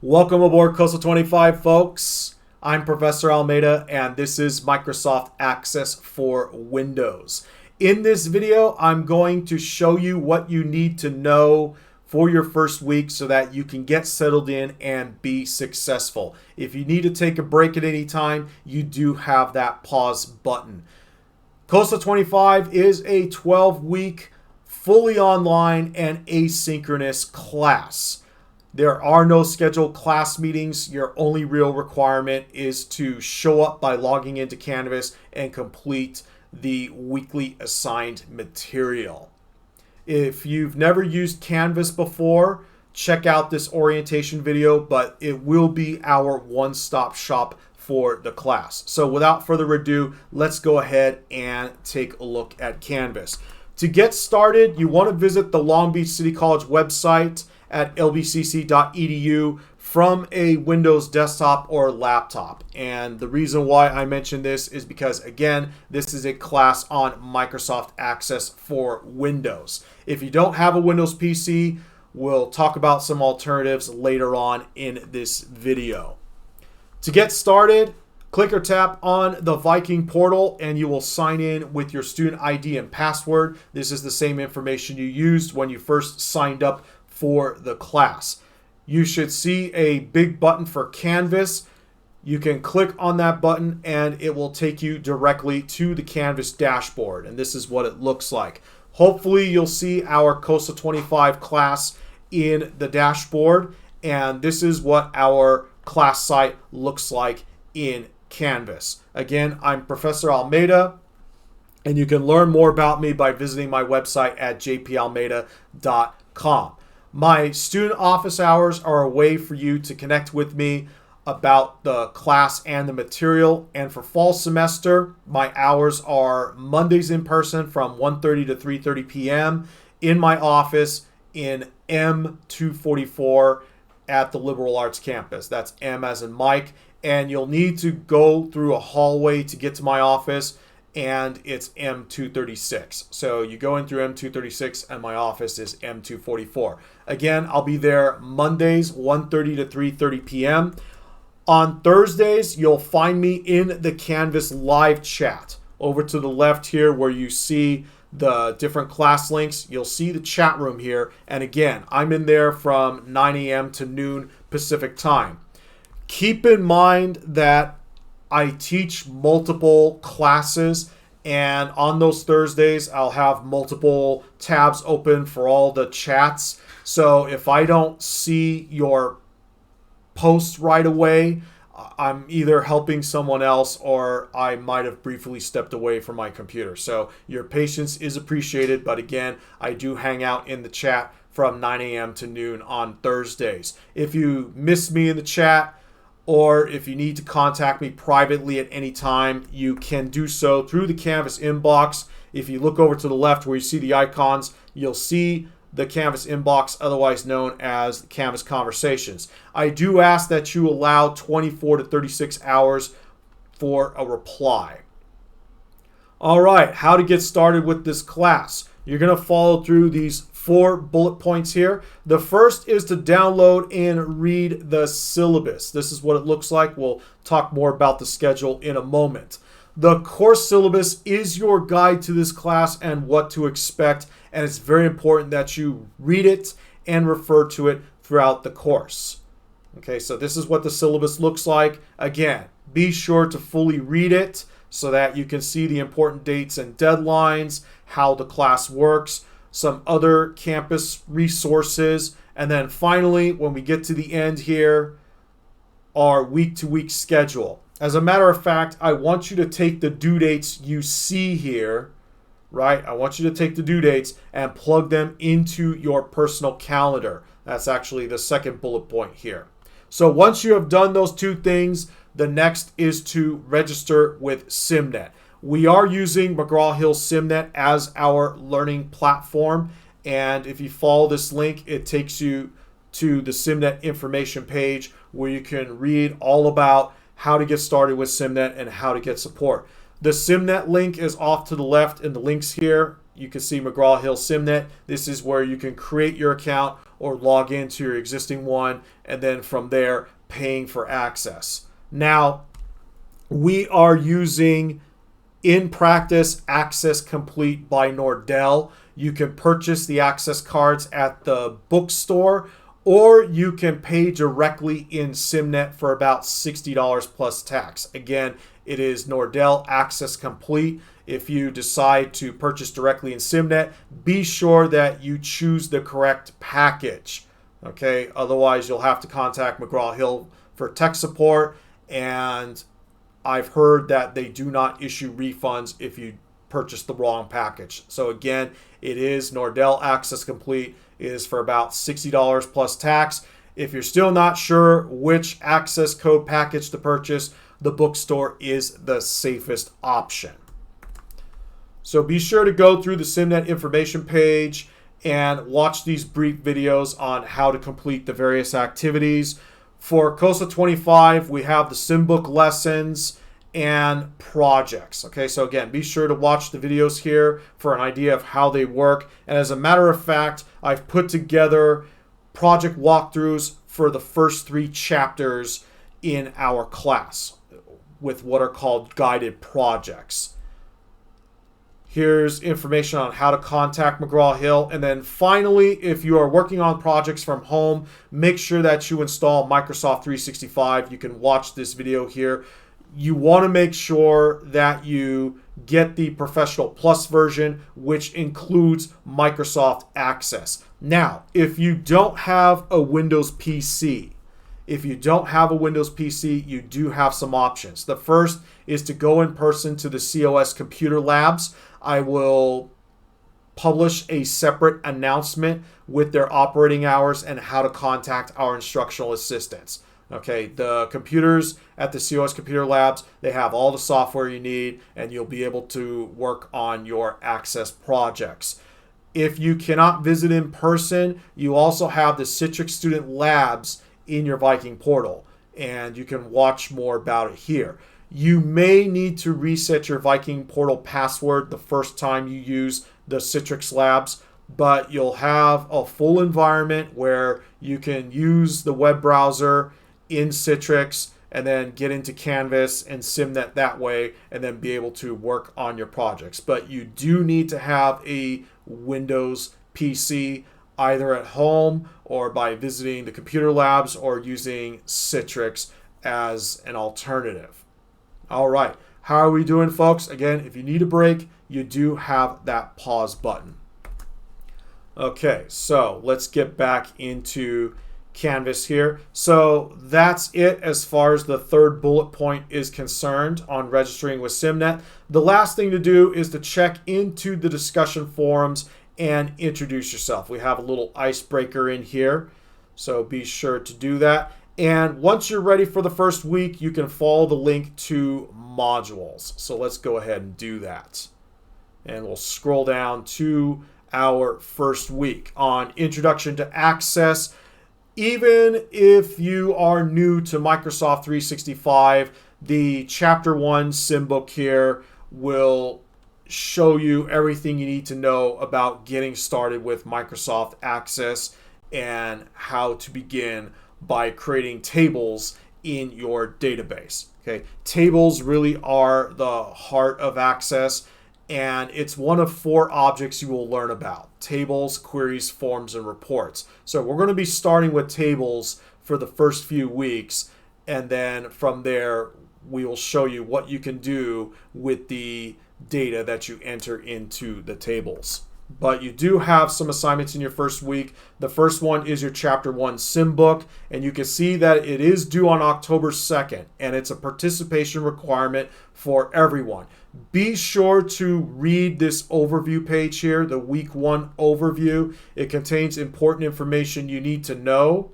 Welcome aboard COSA 25, folks. I'm Professor Almeida, and this is Microsoft Access for Windows. In this video, I'm going to show you what you need to know for your first week so that you can get settled in and be successful. If you need to take a break at any time, you do have that pause button. COSA 25 is a 12-week, fully online and asynchronous class. There are no scheduled class meetings. Your only real requirement is to show up by logging into Canvas and complete the weekly assigned material. If you've never used Canvas before, check out this orientation video, but it will be our one-stop shop for the class. So without further ado, let's go ahead and take a look at Canvas. To get started, you want to visit the Long Beach City College website at lbcc.edu from a Windows desktop or laptop. And the reason why I mention this is because, again, this is a class on Microsoft Access for Windows. If you don't have a Windows PC, we'll talk about some alternatives later on in this video. To get started, click or tap on the Viking portal and you will sign in with your student ID and password. This is the same information you used when you first signed up for the class. You should see a big button for Canvas. You can click on that button and it will take you directly to the Canvas dashboard, and this is what it looks like. Hopefully you'll see our COSA 25 class in the dashboard, and this is what our class site looks like in Canvas. Again, I'm Professor Almeida, and you can learn more about me by visiting my website at jpalmeida.com. My student office hours are a way for you to connect with me about the class and the material. And for fall semester, my hours are Mondays in person from 1:30 to 3:30 p.m. in my office in M244 at the Liberal Arts campus. That's M as in Mike. And you'll need to go through a hallway to get to my office, and it's M236. So you go in through M236 and my office is M244. Again, I'll be there Mondays 1:30 to 3:30 p.m. On Thursdays, you'll find me in the Canvas live chat. Over to the left here where you see the different class links, you'll see the chat room here. And again, I'm in there from 9 a.m. to noon Pacific time. Keep in mind that I teach multiple classes, and on those Thursdays, I'll have multiple tabs open for all the chats. So if I don't see your post right away, I'm either helping someone else or I might have briefly stepped away from my computer. So your patience is appreciated, but again, I do hang out in the chat from 9 a.m. to noon on Thursdays. If you miss me in the chat, or if you need to contact me privately at any time, you can do so through the Canvas inbox. If you look over to the left where you see the icons, you'll see the Canvas inbox, otherwise known as Canvas Conversations. I do ask that you allow 24 to 36 hours for a reply. All right, how to get started with this class. You're going to follow through these 4 bullet points here. The first is to download and read the syllabus. This is what it looks like. We'll talk more about the schedule in a moment. The course syllabus is your guide to this class and what to expect, and it's very important that you read it and refer to it throughout the course. Okay, so this is what the syllabus looks like. Again, be sure to fully read it so that you can see the important dates and deadlines, how the class works, some other campus resources, and then finally, when we get to the end here, our week-to-week schedule. As a matter of fact, I want you to take the due dates you see here, right? I want you to take the due dates and plug them into your personal calendar. That's actually the second bullet point here. So once you have done those 2 things, the next is to register with SimNet. We are using McGraw-Hill SimNet as our learning platform, and if you follow this link, it takes you to the SimNet information page where you can read all about how to get started with SimNet and how to get support. The SimNet link is off to the left in the links here. You can see McGraw-Hill SimNet. This is where you can create your account, or log into your existing one, and then from there paying for access. Now, we are using In Practice Access Complete by Nordell. You can purchase the access cards at the bookstore, or you can pay directly in SimNet for about $60 plus tax. Again, it is Nordell Access Complete. If you decide to purchase directly in SimNet, be sure that you choose the correct package. Okay, otherwise you'll have to contact McGraw-Hill for tech support, and I've heard that they do not issue refunds if you purchase the wrong package. So again, it is Nordell Access Complete. It is for about $60 plus tax. If you're still not sure which access code package to purchase, the bookstore is the safest option. So be sure to go through the SimNet information page and watch these brief videos on how to complete the various activities. For COSA 25, we have the SimBook lessons and projects. Okay, so again, be sure to watch the videos here for an idea of how they work. And as a matter of fact, I've put together project walkthroughs for the first 3 chapters in our class with what are called guided projects. Here's information on how to contact McGraw-Hill. And then finally, if you are working on projects from home, make sure that you install Microsoft 365. You can watch this video here. You want to make sure that you get the Professional Plus version, which includes Microsoft Access. Now, if you don't have a Windows PC, you do have some options. The first is to go in person to the COS Computer Labs. I will publish a separate announcement with their operating hours and how to contact our instructional assistants. Okay, the computers at the COS Computer Labs, they have all the software you need, and you'll be able to work on your Access projects. If you cannot visit in person, you also have the Citrix Student Labs in your Viking portal, and you can watch more about it here. You may need to reset your Viking portal password the first time you use the Citrix Labs, but you'll have a full environment where you can use the web browser in Citrix and then get into Canvas and SimNet that way, and then be able to work on your projects. But you do need to have a Windows PC, either at home or by visiting the computer labs or using Citrix as an alternative. All right, how are we doing, folks? Again, if you need a break, you do have that pause button. Okay, so let's get back into Canvas here. So that's it as far as the third bullet point is concerned on registering with SimNet. The last thing to do is to check into the discussion forums and introduce yourself. We have a little icebreaker in here, so be sure to do that. And once you're ready for the first week, you can follow the link to modules. So let's go ahead and do that. And we'll scroll down to our first week on Introduction to Access. Even if you are new to Microsoft 365, the Chapter 1 SimBook here will show you everything you need to know about getting started with Microsoft Access and how to begin by creating tables in your database. Okay, tables really are the heart of Access, and it's one of 4 objects you will learn about: tables, queries, forms, and reports. So we're going to be starting with tables for the first few weeks, and then from there we will show you what you can do with the data that you enter into the tables. But you do have some assignments in your first week. The first one is your Chapter 1 SimBook, and you can see that it is due on October 2nd, and it's a participation requirement for everyone. Be sure to read this overview page here, the Week 1 overview. It contains important information you need to know.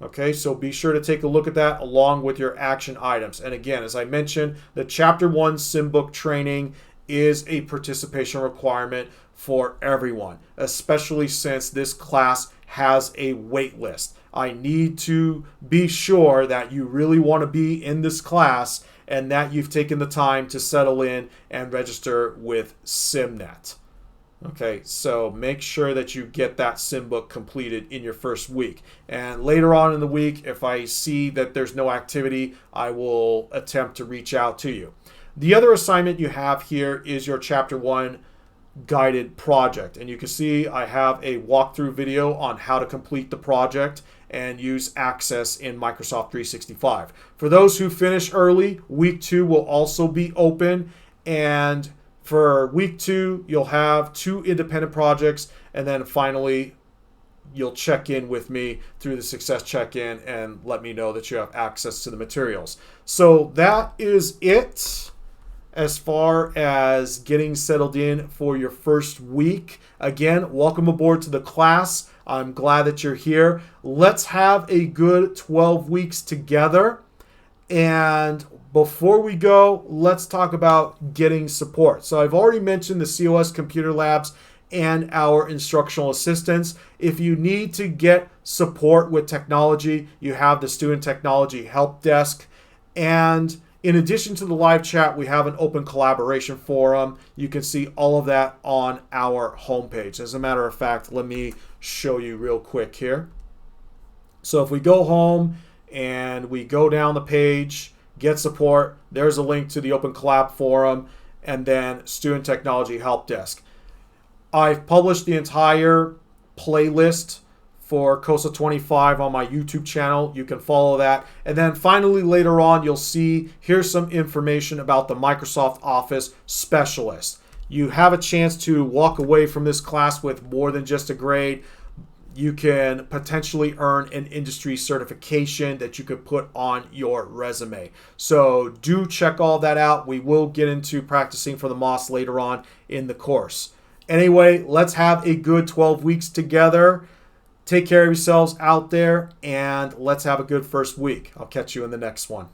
Okay, so be sure to take a look at that along with your action items. And again, as I mentioned, the Chapter 1 SimBook training is a participation requirement for everyone, especially since this class has a wait list. I need to be sure that you really want to be in this class and that you've taken the time to settle in and register with SimNet. Okay, so make sure that you get that sim book completed in your first week. And later on in the week, if I see that there's no activity, I will attempt to reach out to you. The other assignment you have here is your Chapter 1 guided project. And you can see I have a walkthrough video on how to complete the project and use Access in Microsoft 365. For those who finish early, week 2 will also be open. And for week 2, you'll have 2 independent projects. And then finally, you'll check in with me through the success check-in and let me know that you have access to the materials. So that is it as far as getting settled in for your first week. Again, welcome aboard to the class. I'm glad that you're here. Let's have a good 12 weeks together. And before we go, let's talk about getting support. So I've already mentioned the COS Computer Labs and our instructional assistants. If you need to get support with technology, you have the Student Technology Help Desk. And in addition to the live chat, we have an open collaboration forum. You can see all of that on our homepage. As a matter of fact, let me show you real quick here. So if we go home and we go down the page, get support, there's a link to the open collab forum and then Student Technology Help Desk. I've published the entire playlist for COSA 25 on my YouTube channel. You can follow that. And then finally later on, you'll see here's some information about the Microsoft Office Specialist. You have a chance to walk away from this class with more than just a grade. You can potentially earn an industry certification that you could put on your resume. So do check all that out. We will get into practicing for the MOS later on in the course. Anyway, let's have a good 12 weeks together. Take care of yourselves out there, and let's have a good first week. I'll catch you in the next one.